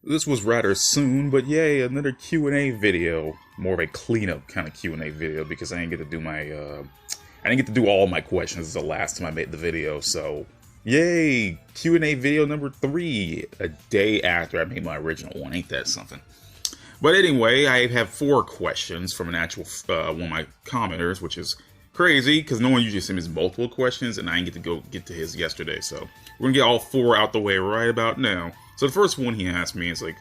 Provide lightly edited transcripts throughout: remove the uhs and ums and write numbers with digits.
This was rather soon, but yay, another Q&A video. More of a cleanup kind of Q&A video because I didn't get to do I didn't get to do all my questions the last time I made the video, so yay, Q&A video number 3, a day after I made my original one. Ain't that something? But anyway, I have 4 questions from an actual one of my commenters, which is crazy because no one usually sends me multiple questions, and I didn't get to get to his yesterday. So we're gonna get all 4 out the way right about now. So the first one he asked me is like,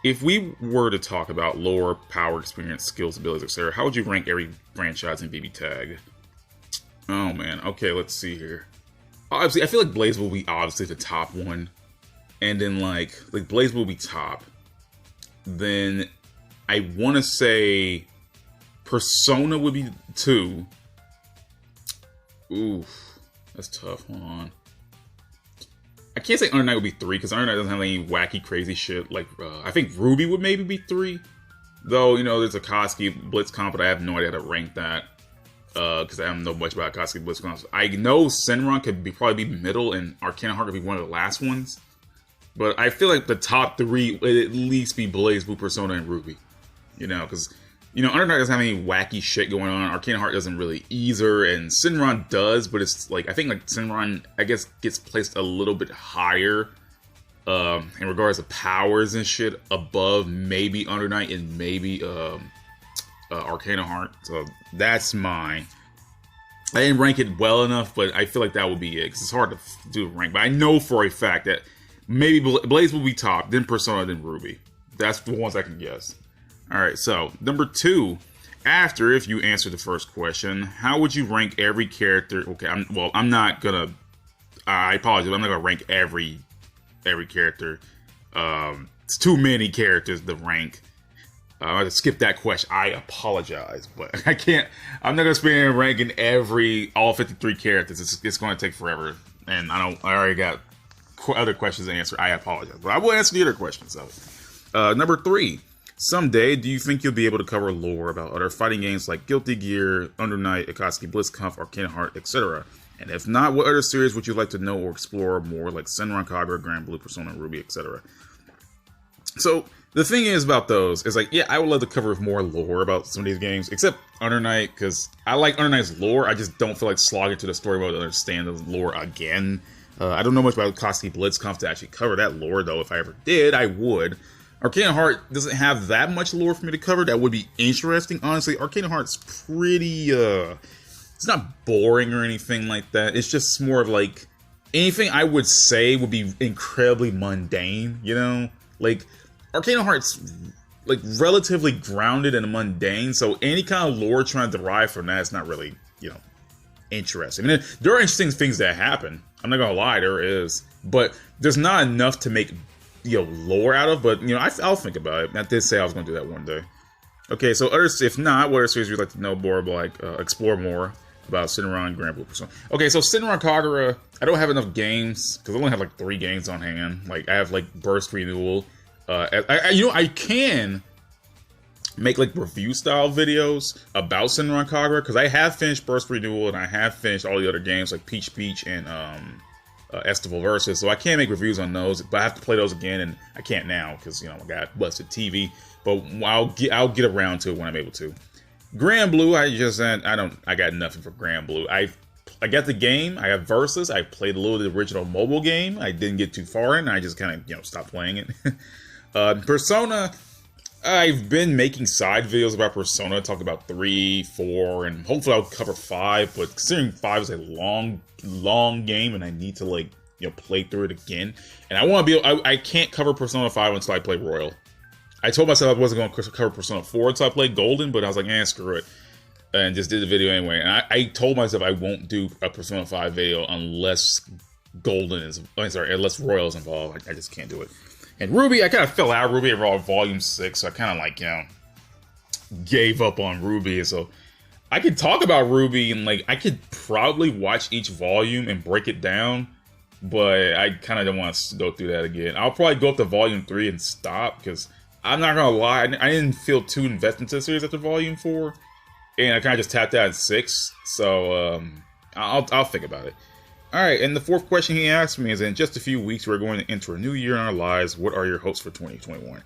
if we were to talk about lore, power, experience, skills, abilities, etc., how would you rank every franchise in BBTAG? Oh man, okay, let's see here. Obviously, I feel like Blaze will be obviously the top one, and then like Blaze will be top. Then I want to say Persona would be 2. Oof, that's tough. Hold on. I can't say Under Night would be 3 because Under Night doesn't have any wacky, crazy shit. Like I think Ruby would maybe be 3, though. You know, there's Akatsuki Blitzcomp, but I have no idea how to rank that because I don't know much about Akatsuki Blitzcomp. I know Senran could probably be middle, and Arcana Heart could be one of the last ones. But I feel like the top 3 would at least be BlazBlue, Persona, and Ruby. You know, because, you know, Under Night doesn't have any wacky shit going on. Arcana Heart doesn't really either. And Senran does, but it's like, I think like Senran, I guess, gets placed a little bit higher in regards to powers and shit above maybe Under Night and maybe Arcana Heart. So that's mine. I didn't rank it well enough, but I feel like that would be it. Because it's hard to do a rank. But I know for a fact that maybe Blaze will be top, then Persona, then Ruby. That's the ones I can guess. Alright, so, number 2. After, if you answer the first question, how would you rank every character? Okay, I'm not gonna... I apologize, I'm not gonna rank every character. It's too many characters to rank. I have to skip that question. I apologize, but I can't... I'm not gonna spend ranking all 53 characters. It's gonna take forever. And I already got other questions to answer. I apologize, but I will answer the other questions though. Number 3. Someday, do you think you'll be able to cover lore about other fighting games like Guilty Gear, Under Night, Akatsuki Blitzcomp, Arcana Heart, etc.? And if not, what other series would you like to know or explore more, like Senran Kagura, Granblue, Persona, Ruby, etc.? So the thing is about those is like, yeah, I would love to cover more lore about some of these games, except Under Night, because I like Under Night's lore. I just don't feel like slogging to the story mode to understand the lore again. I don't know much about Akatsuki Blitzcomp to actually cover that lore, though. If I ever did, I would. Arcana Heart doesn't have that much lore for me to cover. That would be interesting. Honestly, Arcana Heart's pretty, it's not boring or anything like that. It's just more of like, anything I would say would be incredibly mundane, you know? Like, Arcana Heart's, like, relatively grounded and mundane, so any kind of lore trying to derive from that is not really, you know, interesting. I mean, there are interesting things that happen. I'm not gonna lie, there is. But there's not enough to make, you know, lore out of, but, you know, I'll think about it. I did say I was going to do that one day. Okay, so if not, what other series would you like to know more about, like, explore more about Senran, Granblue, Persona? Okay, so Senran Kagura, I don't have enough games, because I only have, like, 3 games on hand. Like, I have, like, Burst Renewal. You know, I can make, like, review-style videos about Senran Kagura, because I have finished Burst Renewal, and I have finished all the other games, like Peach and, Estival Versus, so I can't make reviews on those, but I have to play those again, and I can't now because, you know, I got busted TV. But I'll get around to it when I'm able to. Granblue, I got nothing for Granblue. I got the game. I have Versus. I played a little of the original mobile game. I didn't get too far in. I just kind of, you know, stopped playing it. Persona, I've been making side videos about Persona, talk about 3, 4, and hopefully I'll cover 5, but considering 5 is a long game and I need to, like, you know, play through it again, and I want to be I can't cover Persona 5 until I play Royal. I told myself I wasn't going to cover Persona 4 until I played Golden, but I was like, screw it, and just did the video anyway. And I told myself I won't do a Persona 5 video unless unless Royal is involved. I just can't do it. And Ruby, I kind of fell out of Ruby around Volume 6, so I kind of, like, you know, gave up on Ruby. So I could talk about Ruby, and, like, I could probably watch each volume and break it down, but I kind of don't want to go through that again. I'll probably go up to Volume 3 and stop, because I'm not going to lie, I didn't feel too invested into the series after Volume 4, and I kind of just tapped out at 6, so I'll think about it. Alright, and the fourth question he asked me is, in just a few weeks, we're going to enter a new year in our lives. What are your hopes for 2021?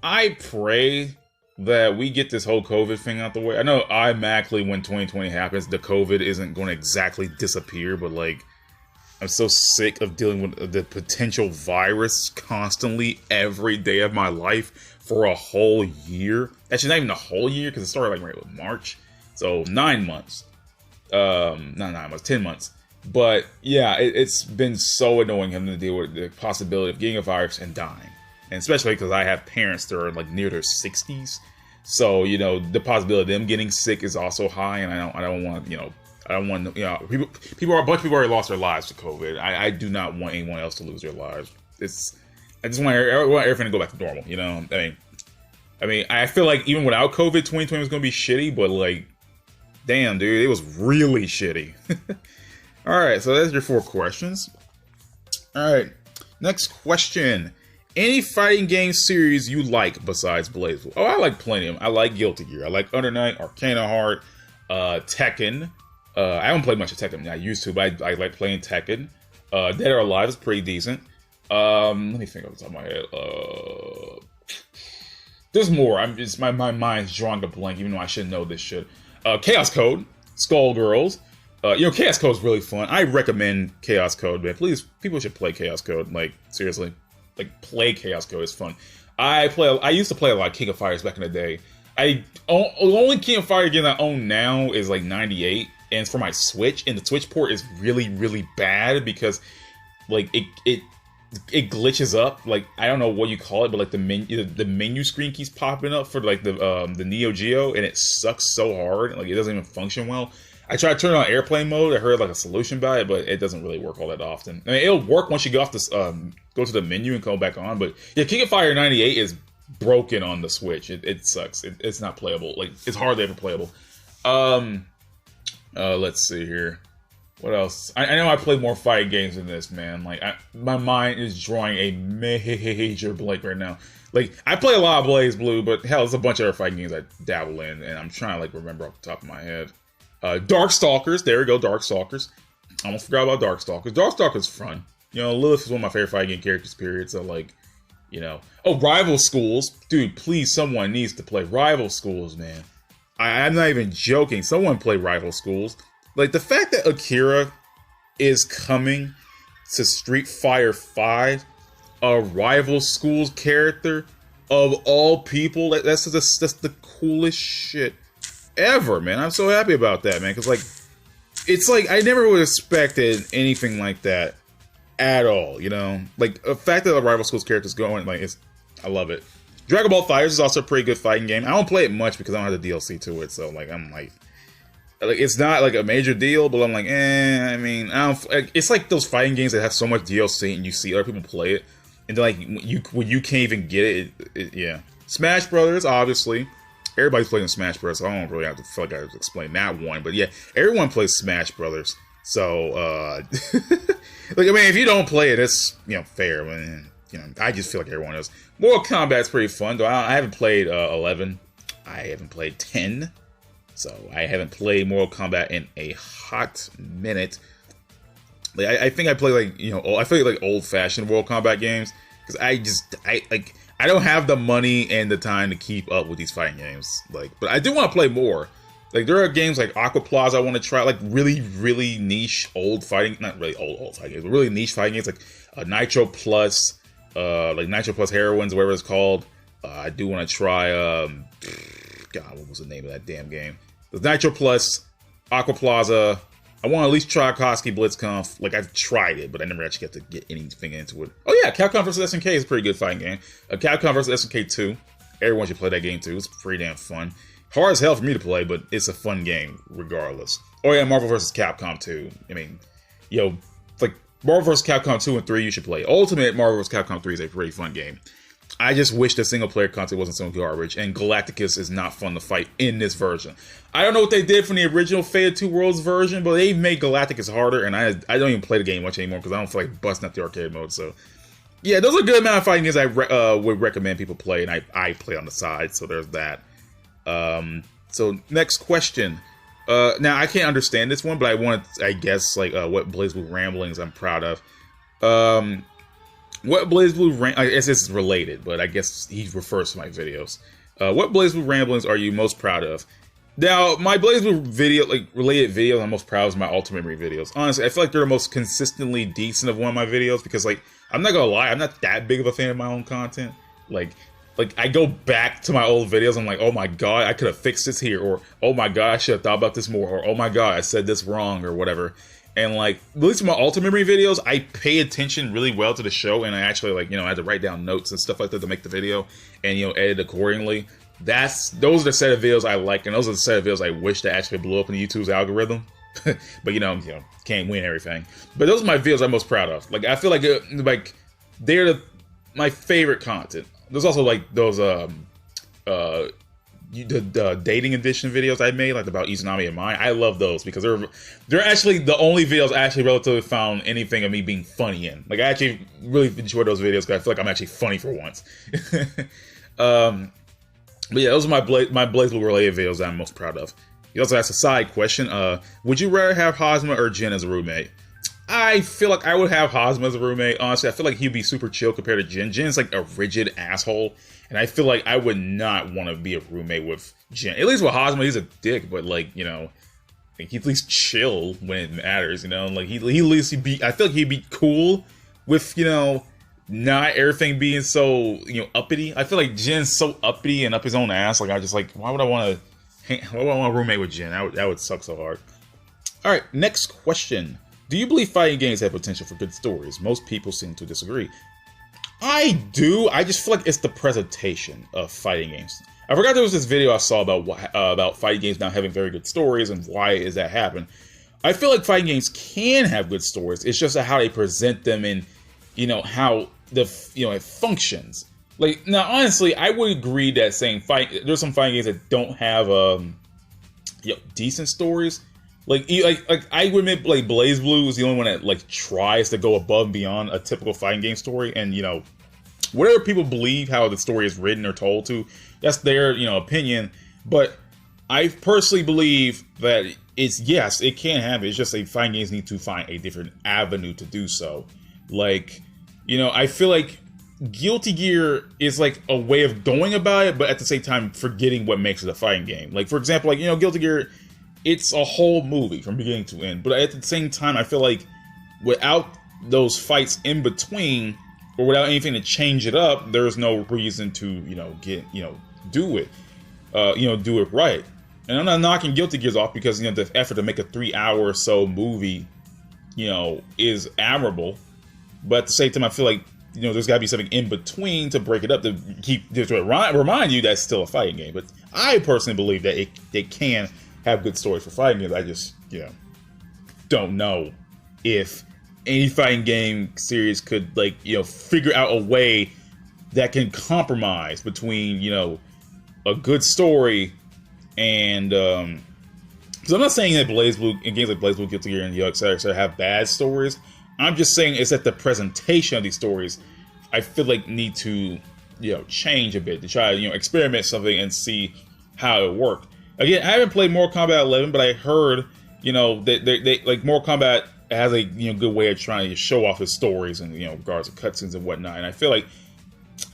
I pray that we get this whole COVID thing out the way. I know automatically when 2020 happens, the COVID isn't going to exactly disappear, but like, I'm so sick of dealing with the potential virus constantly every day of my life for a whole year. Actually, not even a whole year, because it started like right with March. So 9 months. Not 9 months, 10 months. But yeah, it's been so annoying having to deal with the possibility of getting a virus and dying. And especially because I have parents that are like near their 60s. So, you know, the possibility of them getting sick is also high, and I don't want, you know, a bunch of people already lost their lives to COVID. I do not want anyone else to lose their lives. I just want everything to go back to normal, you know? I mean, I feel like even without COVID, 2020 was going to be shitty, but like, damn, dude, it was really shitty. Alright, so that's your 4 questions. Alright, next question. Any fighting game series you like besides BlazBlue? Oh, I like plenty of them. I like Guilty Gear. I like Under Night, Arcana Heart, Tekken. I haven't played much of Tekken. I used to, but I like playing Tekken. Dead or Alive is pretty decent. Let me think off the top of my head. There's more. I'm just my mind's drawing a blank, even though I should know this shit. Chaos Code, Skullgirls. You know, Chaos Code is really fun. I recommend Chaos Code, man. Please, people should play Chaos Code. Like, seriously. Like, play Chaos Code. It's fun. I used to play a lot of King of Fighters back in the day. The only King of Fighters game I own now is like 98, and it's for my Switch. And the Switch port is really, really bad because, like, it glitches up. Like, I don't know what you call it, but like the menu screen keeps popping up for like the Neo Geo, and it sucks so hard. Like, it doesn't even function well. I tried to turn on airplane mode. I heard like a solution about it, but it doesn't really work all that often. I mean, it'll work once you go off this, go to the menu and come back on. But yeah, King of Fighters 98 is broken on the Switch. It sucks. It's not playable. Like, it's hardly ever playable. Let's see here. What else? I know I play more fighting games than this, man. Like, my mind is drawing a major blank right now. Like, I play a lot of BlazBlue, but hell, there's a bunch of other fighting games I dabble in, and I'm trying to like remember off the top of my head. Darkstalkers. There we go, Darkstalkers. I almost forgot about Darkstalkers. Darkstalkers fun. You know, Lilith is one of my favorite fighting game characters, period. So, like, you know. Oh, Rival Schools. Dude, please, someone needs to play Rival Schools, man. I'm not even joking. Someone play Rival Schools. Like, the fact that Akira is coming to Street Fighter V, a Rival Schools character, of all people, that's the coolest shit ever, man. I'm so happy about that, man, because like, it's like I never would have expected anything like that at all, you know. Like, the fact that the Rival Schools character's going, like, I love it. Dragon Ball FighterZ is also a pretty good fighting game. I don't play it much because I don't have the DLC to it, so like, I'm like it's not like a major deal, but I'm like, I mean, I don't. It's like those fighting games that have so much DLC and you see other people play it, and then like when you can't even get it, yeah. Smash Brothers, obviously. Everybody's playing Smash Bros. So I don't really have to feel like I have to explain that one. But yeah, everyone plays Smash Brothers. So, like, I mean, if you don't play it, it's, you know, fair. I mean, you know, I just feel like everyone else. Mortal Kombat's pretty fun, though. I haven't played 11. I haven't played 10. So I haven't played Mortal Kombat in a hot minute. Like, I think I play, like, you know, I feel like old-fashioned Mortal Kombat games. Because I don't have the money and the time to keep up with these fighting games. Like, but I do want to play more. Like, there are games like Aqua Plaza I want to try, like really, really niche old fighting, not really old fighting games, but really niche fighting games like Nitro Plus, like Nitro Plus Heroines, whatever it's called. I do want to try, God, what was the name of that damn game? There's Nitro Plus, Aqua Plaza. I want to at least try Koski Blitzkampf. Like, I've tried it, but I never actually got to get anything into it. Oh yeah, Capcom vs. SNK is a pretty good fighting game. Capcom vs. SNK 2. Everyone should play that game too. It's pretty damn fun. Hard as hell for me to play, but it's a fun game regardless. Oh yeah, Marvel vs. Capcom 2. I mean, yo, like, Marvel vs. Capcom 2 and 3 you should play. Ultimate Marvel vs. Capcom 3 is a pretty fun game. I just wish the single player content wasn't so garbage, and Galacticus is not fun to fight in this version. I don't know what they did from the original Fate of Two Worlds version, but they made Galacticus harder, and I don't even play the game much anymore because I don't feel like busting up the arcade mode. So, yeah, those are a good amount of fighting games I would recommend people play, and I play on the side, so there's that. So, next question. Now I can't understand this one, but I want, I guess, like what BlazBlue Ramblings I'm proud of. What BlazBlue I guess this is related, but I guess he refers to my videos. What BlazBlue Ramblings are you most proud of? Now, my BlazBlue video, like related videos, I'm most proud of is my Ultimate Memory videos. Honestly, I feel like they're the most consistently decent of one of my videos because, like, I'm not gonna lie, I'm not that big of a fan of my own content. Like I go back to my old videos, I'm like, oh my god, I could have fixed this here, or oh my god, I should have thought about this more, or oh my god, I said this wrong, or whatever. And like, at least in my Ultimate Memory videos, I pay attention really well to the show, and I actually, like, you know, I had to write down notes and stuff like that to make the video, and, you know, edit accordingly. Those are the set of videos I like, and those are the set of videos I wish to actually blow up in YouTube's algorithm. But you know, can't win everything. But those are my videos I'm most proud of. Like, I feel like they're my favorite content. There's also like those the dating edition videos I made, like about Izanami and Mai. I love those because they're actually the only videos I actually relatively found anything of me being funny in. Like, I actually really enjoy those videos because I feel like I'm actually funny for once. But yeah, those are my BlazBlue related videos that I'm most proud of. He also asked a side question. Would you rather have Hosma or Jin as a roommate? I feel like I would have Hosma as a roommate. Honestly, I feel like he'd be super chill compared to Jin. Jin's like a rigid asshole. And I feel like I would not want to be a roommate with Jin. At least with Hosma, he's a dick. But like, you know, he'd at least chill when it matters, you know? Like, he at least I feel like he'd be cool with, you know, not everything being so, you know, uppity. I feel like Jin's so uppity and up his own ass. Like, I just like, why would I want to roommate with Jin? That would suck so hard. All right, next question. Do you believe fighting games have potential for good stories? Most people seem to disagree. I do. I just feel like it's the presentation of fighting games. I forgot there was this video I saw about fighting games not having very good stories and why is that happen. I feel like fighting games can have good stories. It's just how they present them and, you know, how it functions. Like, now, honestly, I would agree that saying there's some fighting games that don't have decent stories. Like I would admit, like, BlazBlue is the only one that like tries to go above and beyond a typical fighting game story. And, you know, whatever people believe how the story is written or told to, that's their, you know, opinion. But I personally believe that yes, it can happen. It's just that fighting games need to find a different avenue to do so. Like, you know, I feel like Guilty Gear is like a way of going about it, but at the same time forgetting what makes it a fighting game. Like, for example, like, you know, Guilty Gear, it's a whole movie from beginning to end. But at the same time, I feel like without those fights in between, or without anything to change it up, there's no reason to, you know, do it right. And I'm not knocking Guilty Gears off because, you know, the effort to make a 3-hour or so movie, you know, is admirable. But at the same time, I feel like, you know, there's got to be something in between to break it up to remind you that's still a fighting game. But I personally believe that they can have good stories for fighting games. I just, you know, don't know if any fighting game series could, like, you know, figure out a way that can compromise between, you know, a good story and because I'm not saying that BlazBlue in games like BlazBlue, Guilty Gear, and etc. have bad stories. I'm just saying it's that the presentation of these stories, I feel like, need to, you know, change a bit to try to, you know, experiment something and see how it worked. Again, I haven't played Mortal Kombat 11, but I heard, you know, that they like Mortal Kombat has a, you know, good way of trying to show off his stories and, you know, regards to cutscenes and whatnot. And I feel like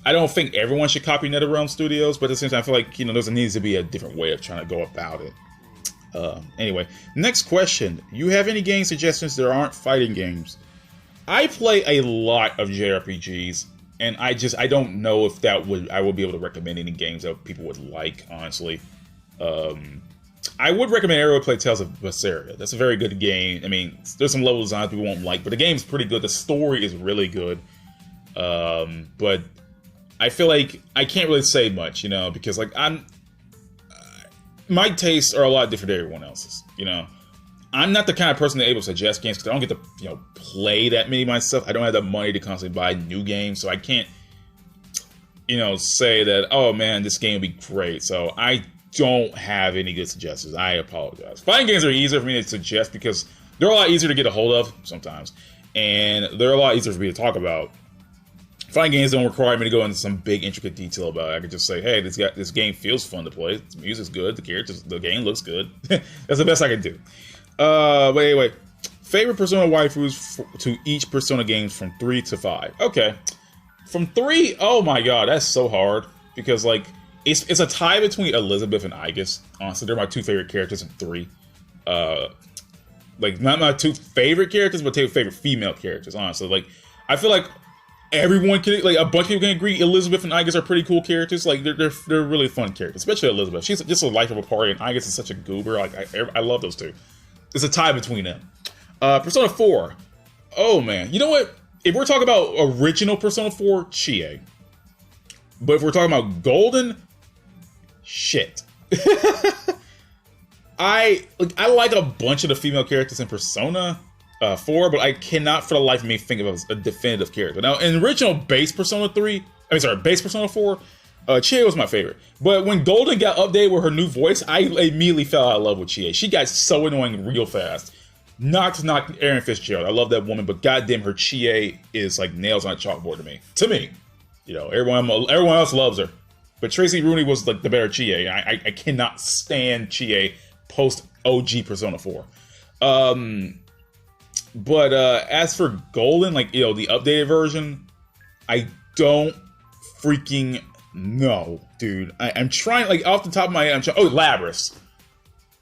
I don't think everyone should copy NetherRealm Studios, but at the same time, I feel like, you know, there needs to be a different way of trying to go about it. Anyway, next question. You have any game suggestions that aren't fighting games? I play a lot of JRPGs, and I don't know if I would be able to recommend any games that people would like, honestly. I would recommend everyone play Tales of Berseria. That's a very good game. I mean, there's some level designs people won't like, but the game's pretty good. The story is really good. But I feel like I can't really say much, you know, because, like, my tastes are a lot different than everyone else's, you know. I'm not the kind of person that's able to suggest games because I don't get to, you know, play that many myself. I don't have the money to constantly buy new games, so I can't, you know, say that, oh man, this game would be great. So I don't have any good suggestions. I apologize. Fighting games are easier for me to suggest because they're a lot easier to get a hold of sometimes, and they're a lot easier for me to talk about. fighting games don't require me to go into some big intricate detail about it. I could just say, hey, this game feels fun to play. The music's good. The game looks good. That's the best I can do. But anyway, favorite Persona waifus to each Persona games from 3 to 5. Okay, from 3, oh my god, that's so hard because like it's a tie between Elizabeth and Aigis. Honestly, they're my 2 favorite characters in 3. Like not my 2 favorite characters, but 2 favorite female characters. Honestly, like I feel like everyone can, like a bunch of people can agree Elizabeth and Aigis are pretty cool characters. Like they're really fun characters, especially Elizabeth. She's just a life of a party, and Aigis is such a goober. Like I love those 2. It's a tie between them. Persona 4. Oh man, you know what? If we're talking about original Persona 4, Chie. But if we're talking about Golden, shit. I like a bunch of the female characters in Persona 4, but I cannot for the life of me think of a definitive character. Now, in original base Persona 4, Chie was my favorite. But when Golden got updated with her new voice, I immediately fell out of love with Chie. She got so annoying real fast. Not to knock Erin Fitzgerald, I love that woman, but goddamn, her Chie is like nails on a chalkboard to me. You know, everyone else loves her, but Tracy Rooney was like the better Chie. I cannot stand Chie post OG Persona 4. But as for Golden, like, you know, the updated version, I don't freaking know, dude. I'm trying, like, off the top of my head, Labris.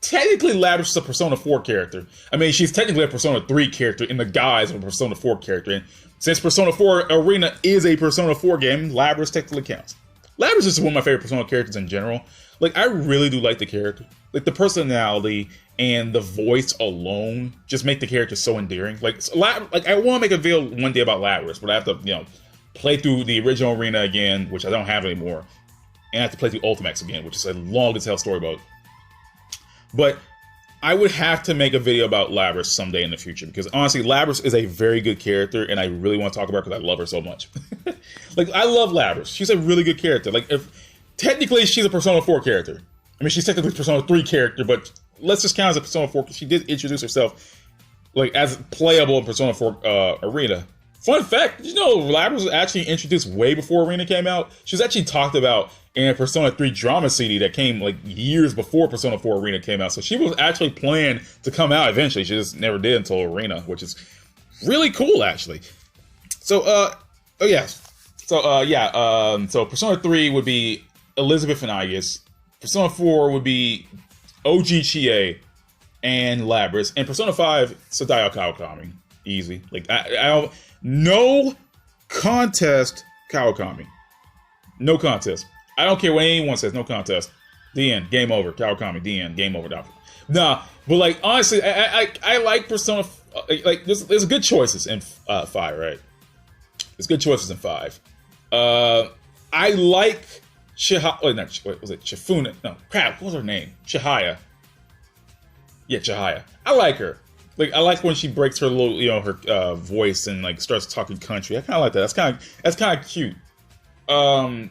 Technically, Labris is a Persona 4 character. I mean, she's technically a Persona 3 character in the guise of a Persona 4 character. And since Persona 4 Arena is a Persona 4 game, Labris technically counts. Labris is one of my favorite Persona characters in general. Like, I really do like the character. Like, the personality and the voice alone just make the character so endearing. Like I want to make a video one day about Labris, but I have to, you know, play through the original Arena again, which I don't have anymore. And I have to play through Ultimax again, which is a long as hell story mode. But I would have to make a video about Labris someday in the future, because honestly, Labris is a very good character, and I really want to talk about her because I love her so much. Like, I love Labris. She's a really good character. Like, technically, she's a Persona 4 character. I mean, she's technically a Persona 3 character, but let's just count as a Persona 4, because she did introduce herself, like, as playable in Persona 4 Arena. Fun fact, did you know Labris was actually introduced way before Arena came out? She was actually talked about in a Persona 3 drama CD that came like years before Persona 4 Arena came out. So she was actually planned to come out eventually. She just never did until Arena, which is really cool, actually. So, So Persona 3 would be Elizabeth and Aigis. Persona 4 would be OG Chie and Labris. And Persona 5, Sadao Kawakami. Easy. Like, I don't... No contest, Kawakami. No contest. I don't care what anyone says. No contest. The end. Game over. Kawakami. The end. Game over. Nah, but like honestly, I like Persona. Like there's good choices in 5, right? There's good choices in 5. I like was it Shifune? No, crap. What was her name? Chihaya. Yeah, Chihaya. I like her. Like, I like when she breaks her little, you know, her voice and like starts talking country. I kind of like that. That's kind of cute.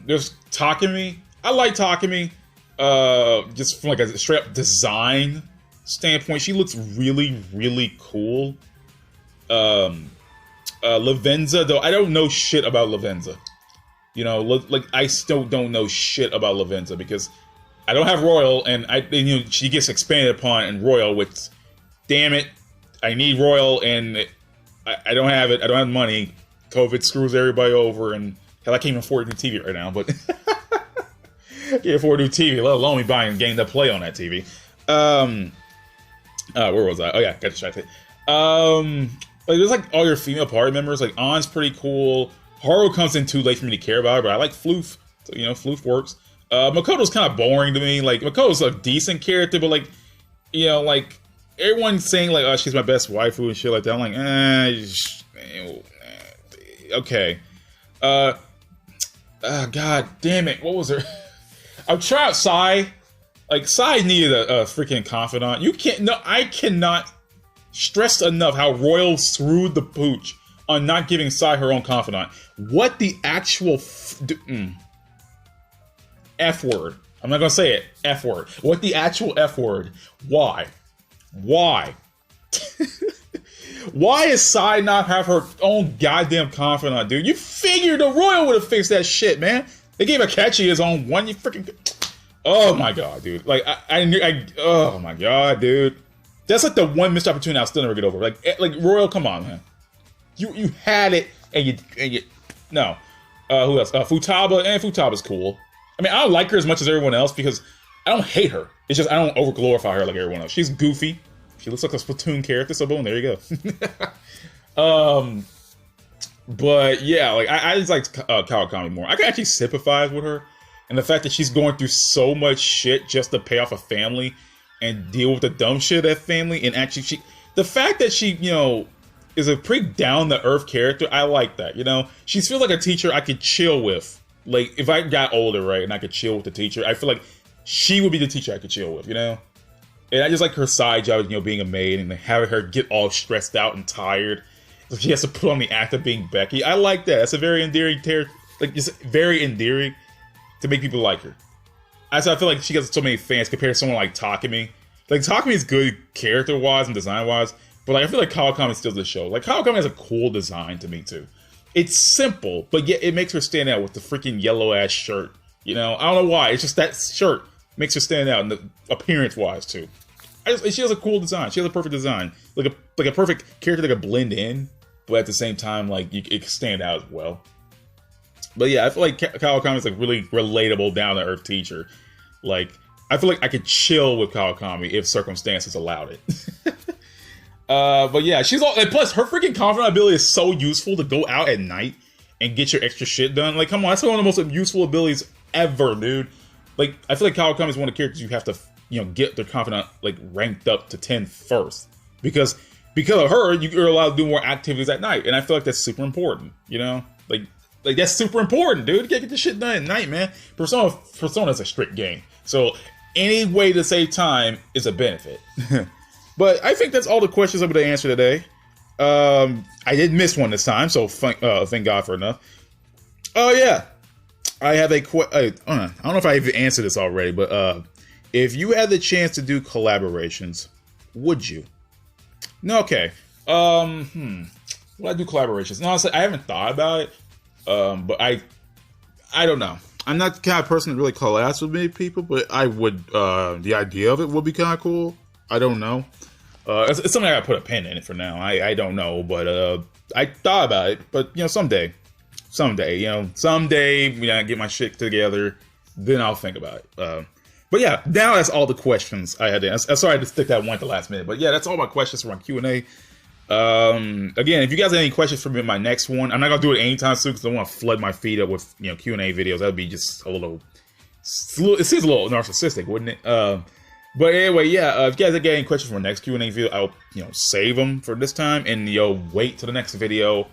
There's Takemi. I like Takemi. Just from like a straight up design standpoint, she looks really, really cool. Lavenza, though, I don't know shit about Lavenza. You know, like I still don't know shit about Lavenza because I don't have Royal, and she gets expanded upon in Royal. Which, damn it. I need Royal, and I don't have it. I don't have money. COVID screws everybody over, and hell, I can't even afford a new TV right now. But can't afford a new TV, let alone me buying a game to play on that TV. Where was I? Oh yeah, got distracted. Like there's like all your female party members. Like Ann's pretty cool. Haru comes in too late for me to care about her, but I like Floof. So, you know, Floof works. Makoto's kind of boring to me. Like Makoto's a decent character, but like, you know, like. Everyone's saying, like, oh, she's my best waifu and shit like that. I'm like, okay. God damn it. What was her? I'm trying out Sai. Like, Sai needed a freaking confidant. I cannot stress enough how Royal screwed the pooch on not giving Sai her own confidant. What the actual F word. I'm not going to say it. F word. What the actual F word. Why? Why is Sai not have her own goddamn confidant, dude? You figured the Royal would have fixed that shit, man. They gave Akechi his own one. You freaking. Oh my god, dude. Like oh my god, dude. That's like the one missed opportunity I'll still never get over. Like Royal, come on, man. You had it and you no. Who else? Futaba's cool. I mean, I don't like her as much as everyone else because I don't hate her. It's just I don't overglorify her like everyone else. She's goofy. She looks like a Splatoon character, so boom, there you go. But yeah, like I just like Kawakami more. I can actually sympathize with her, and the fact that she's going through so much shit just to pay off a family and deal with the dumb shit of that family, and actually the fact that she, you know, is a pretty down to earth character. I like that. You know, she feels like a teacher I could chill with. Like if I got older, right, and I could chill with the teacher, I feel like she would be the teacher I could chill with. You know. And I just like her side job, you know, being a maid and having her get all stressed out and tired. So she has to put on the act of being Becky. I like that. That's a very endearing like, it's very endearing to make people like her. I feel like she gets so many fans compared to someone like Takumi. Like, Takumi is good character-wise and design-wise, but like I feel like Kawakami steals the show. Like, Kawakami has a cool design to me, too. It's simple, but yet it makes her stand out with the freaking yellow-ass shirt. You know, I don't know why. It's just that shirt makes her stand out, and the appearance-wise too. She has a cool design. She has a perfect design, like a perfect character that could blend in, but at the same time, like it can stand out as well. But yeah, I feel like Kawakami is like really relatable, down to earth teacher. Like I feel like I could chill with Kawakami if circumstances allowed it. But yeah, she's all. And plus, her freaking confidant ability is so useful to go out at night and get your extra shit done. Like, come on, that's one of the most useful abilities ever, dude. Like, I feel like Kawakami is one of the characters you have to, you know, get their confidant like ranked up to 10 first, because of her, you're allowed to do more activities at night, and I feel like that's super important. You know, like that's super important, dude. You can't get this shit done at night, man. Persona is a strict game, so any way to save time is a benefit. But I think that's all the questions I'm going to answer today. I did miss one this time, so thank God for enough. Oh yeah. I have a I don't know if I even answered this already, but if you had the chance to do collaborations, would you? No, okay. Would I do collaborations? No, honestly, I haven't thought about it. But I don't know. I'm not the kind of person that really collabs with many people, but I would. The idea of it would be kind of cool. I don't know. It's something I gotta put a pin in it for now. I don't know, but I thought about it. But you know, someday, when I get my shit together, then I'll think about it. But yeah, now that's all the questions I had to answer. Sorry to stick that one at the last minute, but yeah, that's all my questions for my Q&A. Again, if you guys have any questions for me in my next one, I'm not gonna do it anytime soon because I don't want to flood my feed up with, you know, Q&A videos. That'd be just a little. It seems a little narcissistic, wouldn't it? But anyway, yeah. If you guys get any questions for my next Q&A video, I'll, you know, save them for this time and wait till the next video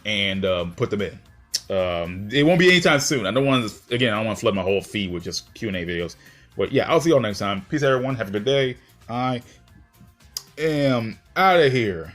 and put them in. It won't be anytime soon. I don't want to flood my whole feed with just Q&A videos. But yeah, I'll see y'all next time. Peace, everyone. Have a good day. I am out of here.